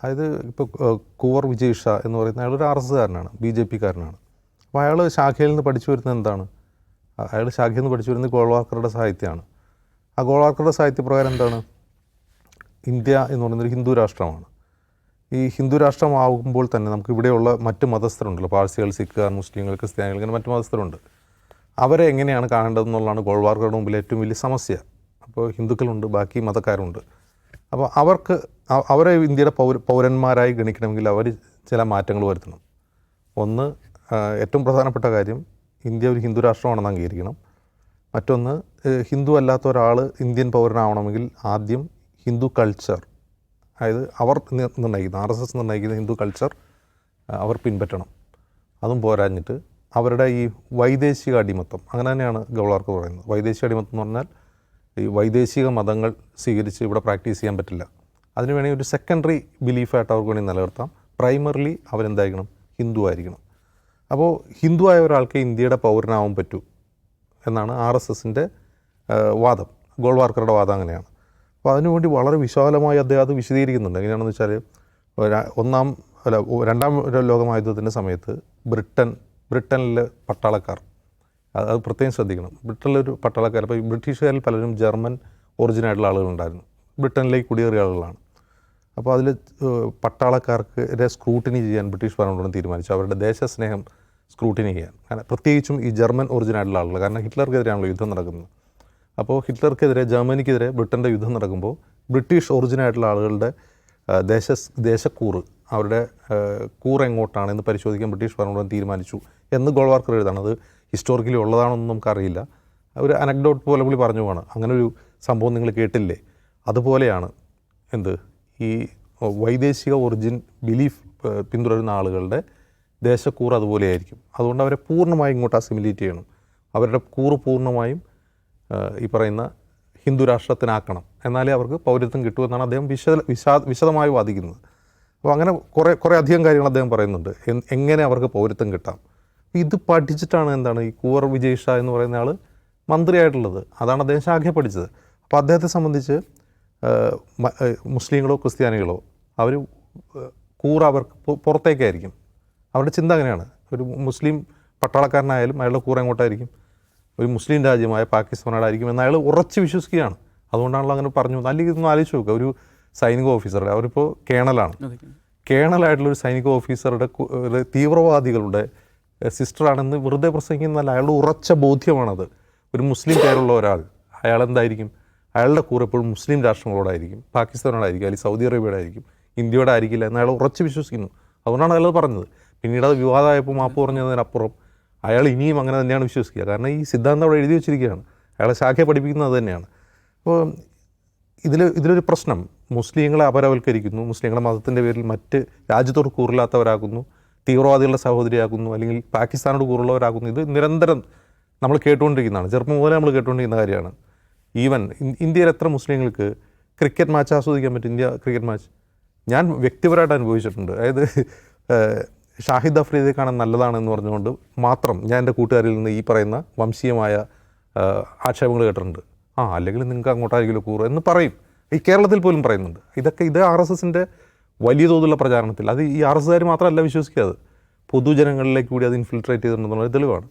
അതായത് ഇപ്പോൾ കുവർ വിജയ് ഷാ എന്ന് പറയുന്ന അയാളൊരു RSSകാരനാണ്, BJP കാരനാണ്. അപ്പോൾ അയാൾ ശാഖയിൽ നിന്ന് പഠിച്ചു വരുന്നത് എന്താണ്? അയാൾ ശാഖയിൽ നിന്ന് പഠിച്ചു വരുന്നത് ഗോൾവാക്കറുടെ സാഹിത്യമാണ്. ആ ഗോൾവാക്കറുടെ സാഹിത്യപ്രകാരം എന്താണ്? ഇന്ത്യ എന്ന് പറയുന്നൊരു ഹിന്ദു രാഷ്ട്രമാണ്. ഈ ഹിന്ദു രാഷ്ട്രമാകുമ്പോൾ തന്നെ നമുക്ക് ഇവിടെയുള്ള മറ്റ് മതസ്ഥരുണ്ടല്ലോ, പാഴ്സികൾ, സിഖുകാർ, മുസ്ലിങ്ങൾ, ക്രിസ്ത്യാനികൾ, ഇങ്ങനെ മറ്റ് മതസ്ഥരുണ്ട്. അവരെ എങ്ങനെയാണ് കാണേണ്ടതെന്നുള്ളതാണ് ഗോൾവാക്കറുടെ മുമ്പിൽ ഏറ്റവും വലിയ സമസ്യ. അപ്പോൾ ഹിന്ദുക്കളുണ്ട്, ബാക്കി മതക്കാരുണ്ട്. അപ്പോൾ അവരെ ഇന്ത്യയുടെ പൗരന്മാരായി ഗണിക്കണമെങ്കിൽ അവർ ചില മാറ്റങ്ങൾ വരുത്തണം. ഒന്ന്, ഏറ്റവും പ്രധാനപ്പെട്ട കാര്യം, ഇന്ത്യ ഒരു ഹിന്ദു രാഷ്ട്രമാണെന്ന് അംഗീകരിക്കണം. മറ്റൊന്ന്, ഹിന്ദു അല്ലാത്ത ഒരാൾ ഇന്ത്യൻ പൗരനാവണമെങ്കിൽ ആദ്യം ഹിന്ദു കൾച്ചർ, അതായത് അവർ നിർണ്ണയിക്കുന്ന RSS നിർണ്ണയിക്കുന്ന ഹിന്ദു കൾച്ചർ അവർ പിൻപറ്റണം. അതും പോരാഞ്ഞിട്ട് അവരുടെ ഈ വൈദേശിക അടിമത്തം, അങ്ങനെ തന്നെയാണ് ഗോൾവാർക്കർ പറയുന്നത്. വൈദേശിക അടിമത്തം എന്ന് പറഞ്ഞാൽ ഈ വൈദേശിക മതങ്ങൾ സ്വീകരിച്ച് ഇവിടെ പ്രാക്ടീസ് ചെയ്യാൻ പറ്റില്ല. അതിന് വേണമെങ്കിൽ ഒരു സെക്കൻഡറി ബിലീഫായിട്ട് അവർക്ക് വേണമെങ്കിൽ നിലനിർത്താം. പ്രൈമറിലി അവരെന്തായിരിക്കണം? ഹിന്ദു ആയിരിക്കണം. അപ്പോൾ ഹിന്ദു ആയ ഒരാൾക്ക് ഇന്ത്യയുടെ പൗരനാവാൻ പറ്റൂ എന്നാണ് RSSൻ്റെ വാദം. ഗോൾവാർക്കറുടെ വാദം അങ്ങനെയാണ്. അപ്പോൾ അതിനുവേണ്ടി വളരെ വിശാലമായി അദ്ദേഹം അത് വിശദീകരിക്കുന്നുണ്ട്. എങ്ങനെയാണെന്ന് വെച്ചാൽ, രണ്ടാം ലോകമഹായുദ്ധത്തിൻ്റെ സമയത്ത് ബ്രിട്ടനിലെ പട്ടാളക്കാർ, അത് പ്രത്യേകം ശ്രദ്ധിക്കണം, ബ്രിട്ടനിലൊരു പട്ടാളക്കാർ, അപ്പോൾ ഈ ബ്രിട്ടീഷുകാരിൽ പലരും ജർമ്മൻ ഒറിജിനായിട്ടുള്ള ആളുകളുണ്ടായിരുന്നു, ബ്രിട്ടനിലേക്ക് കുടിയേറിയ ആളുകളാണ്. അപ്പോൾ അതിൽ പട്ടാളക്കാർക്ക് സ്ക്രൂട്ടിനി ചെയ്യാൻ ബ്രിട്ടീഷ് ഭരണകൂടം തീരുമാനിച്ചു. അവരുടെ ദേശസ്നേഹം സ്ക്രൂട്ടിനി ചെയ്യാൻ, കാരണം പ്രത്യേകിച്ചും ഈ ജർമ്മൻ ഒറിജിനായിട്ടുള്ള ആളുകൾ, കാരണം ഹിറ്റ്ലർക്കെതിരെയാണല്ലോ യുദ്ധം നടക്കുന്നത്. അപ്പോൾ ഹിറ്റ്ലർക്കെതിരെ, ജർമ്മനിക്കെതിരെ ബ്രിട്ടൻ്റെ യുദ്ധം നടക്കുമ്പോൾ ബ്രിട്ടീഷ് ഒറിജിനായിട്ടുള്ള ആളുകളുടെ ദേശക്കൂറ്, അവരുടെ കൂറ് എങ്ങോട്ടാണെന്ന് പരിശോധിക്കാൻ ബ്രിട്ടീഷ് ഭരണകൂടം തീരുമാനിച്ചു എന്ന് ഗോൾവാർക്കർ എഴുതാണ്. അത് ഹിസ്റ്റോറിക്കലി ഉള്ളതാണെന്നൊന്നും നമുക്കറിയില്ല, ഒരു അനക്ഡോട്ട് പോലെ പുള്ളി പറഞ്ഞു പോവാണ്. അങ്ങനെ ഒരു സംഭവം നിങ്ങൾ കേട്ടില്ലേ? അതുപോലെയാണ് എന്ത്, ഈ വൈദേശിക ഒറിജിൻ ബിലീഫ് പിന്തുടരുന്ന ആളുകളുടെ ദേശക്കൂറ് അതുപോലെയായിരിക്കും. അതുകൊണ്ട് അവരെ പൂർണ്ണമായും ഇങ്ങോട്ട് അസിമിലേറ്റ് ചെയ്യണം. അവരുടെ കൂറ് പൂർണ്ണമായും ഈ പറയുന്ന ഹിന്ദു രാഷ്ട്രത്തിനാക്കണം, എന്നാലേ അവർക്ക് പൗരത്വം കിട്ടുമെന്നാണ് അദ്ദേഹം വിശദമായി വാദിക്കുന്നത്. അപ്പോൾ അങ്ങനെ കുറേ അധികം കാര്യങ്ങൾ അദ്ദേഹം പറയുന്നുണ്ട്, എങ്ങനെ അവർക്ക് പൗരത്വം കിട്ടാം. ഇത് പഠിച്ചിട്ടാണ് എന്താണ് ഈ കുവർ വിജയ് ഷാ എന്ന് പറയുന്ന ആൾ മന്ത്രിയായിട്ടുള്ളത്. അതാണ് അദ്ദേഹം ശാഖയെ പഠിച്ചത്. അപ്പോൾ അദ്ദേഹത്തെ സംബന്ധിച്ച് മുസ്ലിങ്ങളോ ക്രിസ്ത്യാനികളോ അവർ കൂറ് അവർക്ക് പുറത്തേക്കായിരിക്കും. അവരുടെ ചിന്ത അങ്ങനെയാണ്. ഒരു മുസ്ലിം പട്ടാളക്കാരനായാലും അയാളുടെ കൂറ് എങ്ങോട്ടായിരിക്കും? ഒരു മുസ്ലിം രാജ്യമായ പാകിസ്ഥാനോടായിരിക്കും എന്ന് അയാൾ ഉറച്ച് വിശ്വസിക്കുകയാണ്. അതുകൊണ്ടാണല്ലോ അങ്ങനെ പറഞ്ഞു. അല്ലെങ്കിൽ ഇതൊന്നും ആലോചിച്ച് നോക്കുക, ഒരു സൈനിക ഓഫീസറുടെ, അവരിപ്പോൾ കേണലാണ്, കേണലായിട്ടുള്ളൊരു സൈനിക ഓഫീസറുടെ തീവ്രവാദികളുടെ സിസ്റ്ററാണെന്ന് വെറുതെ പ്രസംഗിക്കുന്നതല്ല, അയാളുടെ ഉറച്ച ബോധ്യമാണത്. ഒരു മുസ്ലിം പേരുള്ള ഒരാൾ, അയാളെന്തായിരിക്കും? അയാളുടെ കൂറ് എപ്പോഴും മുസ്ലിം രാഷ്ട്രങ്ങളോടായിരിക്കും, പാകിസ്ഥാനോടായിരിക്കും, അല്ലെങ്കിൽ സൗദി അറേബ്യയോടായിരിക്കും, ഇന്ത്യയോടെ ആയിരിക്കില്ല എന്ന് അയാൾ ഉറച്ച് വിശ്വസിക്കുന്നു. അതുകൊണ്ടാണ് അയാൾ പറഞ്ഞത്. പിന്നീട് അത് വിവാദമായപ്പോൾ മാപ്പ് പറഞ്ഞതിനപ്പുറം അയാൾ ഇനിയും അങ്ങനെ തന്നെയാണ് വിശ്വസിക്കുക. കാരണം ഈ സിദ്ധാന്തം അവിടെ എഴുതി വെച്ചിരിക്കുകയാണ്, അയാളെ ശാഖയെ പഠിപ്പിക്കുന്നത് തന്നെയാണ്. അപ്പോൾ ഇതിലൊരു പ്രശ്നം, മുസ്ലിങ്ങളെ അപരവൽക്കരിക്കുന്നു, മുസ്ലിങ്ങളെ മതത്തിൻ്റെ പേരിൽ മറ്റ് രാജ്യത്തോട് കൂറില്ലാത്തവരാക്കുന്നു, തീവ്രവാദികളുടെ സഹോദരിയാക്കുന്നു, അല്ലെങ്കിൽ പാകിസ്ഥാനോട് കൂറുള്ളവരാക്കുന്നു. ഇത് നിരന്തരം നമ്മൾ കേട്ടുകൊണ്ടിരിക്കുന്നതാണ്, ചെറുപ്പം മുതലേ നമ്മൾ കേട്ടുകൊണ്ടിരിക്കുന്ന കാര്യമാണ്. ഈവൻ ഇന്ത്യയിൽ എത്ര മുസ്ലിങ്ങൾക്ക് ക്രിക്കറ്റ് മാച്ച് ആസ്വദിക്കാൻ പറ്റും? ഇന്ത്യ ക്രിക്കറ്റ് മാച്ച് ഞാൻ വ്യക്തിപരമായിട്ട് അനുഭവിച്ചിട്ടുണ്ട്. അതായത് ഷാഹിദ് അഫ്രീദിയെ കാണാൻ നല്ലതാണെന്ന് പറഞ്ഞുകൊണ്ട് മാത്രം ഞാൻ എൻ്റെ കൂട്ടുകാരിൽ നിന്ന് ഈ പറയുന്ന വംശീയമായ ആക്ഷേപങ്ങൾ കേട്ടിട്ടുണ്ട്. അല്ലെങ്കിൽ നിങ്ങൾക്ക് അങ്ങോട്ടായിരിക്കുമല്ലോ കൂറ് എന്ന് പറയും. ഈ കേരളത്തിൽ പോലും പറയുന്നുണ്ട്. ഇത് RSSൻ്റെ വലിയ തോതിലുള്ള പ്രചാരണത്തിൽ, അത് ഈ RSSകാർ മാത്രമല്ല വിശ്വസിക്കുക, അത് പൊതുജനങ്ങളിലേക്ക് കൂടി അത് ഇൻഫിൽട്രേറ്റ് ചെയ്തിട്ടുണ്ടെന്നുള്ള തെളിവാണ്.